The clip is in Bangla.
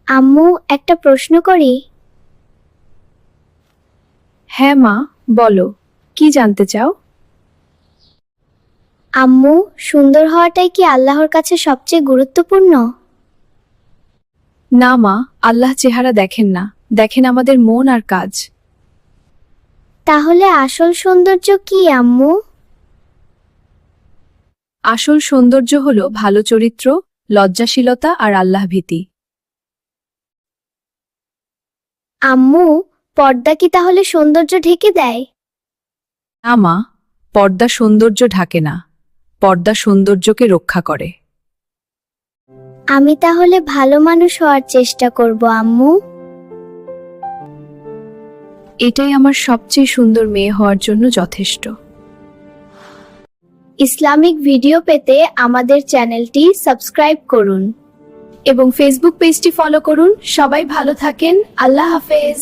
আম্মু, একটা প্রশ্ন করি? হ্যাঁ মা, বলো, কি জানতে চাও? আম্মু, সুন্দর হওয়াটাই কি আল্লাহর কাছে সবচেয়ে গুরুত্বপূর্ণ? না মা, আল্লাহ চেহারা দেখেন না, দেখেন আমাদের মন আর কাজ। তাহলে আসল সৌন্দর্য কি আম্মু? আসল সৌন্দর্য হলো ভালো চরিত্র, লজ্জাশীলতা আর আল্লাহ ভীতি। আম্মু, পর্দা কি তাহলে সৌন্দর্য ঢেকে দেয়? না মা, পর্দা সৌন্দর্য ঢাকে না, পর্দা সৌন্দর্যকে রক্ষা করে। আমি তাহলে ভালো মানুষ হওয়ার চেষ্টা করব আম্মু। এটাই আমার সবচেয়ে সুন্দর মেয়ে হওয়ার জন্য যথেষ্ট। ইসলামিক ভিডিও পেতে আমাদের চ্যানেলটি সাবস্ক্রাইব করুন এবং ফেসবুক পেজটি ফলো করুন। সবাই ভালো থাকেন, আল্লাহ হাফেজ।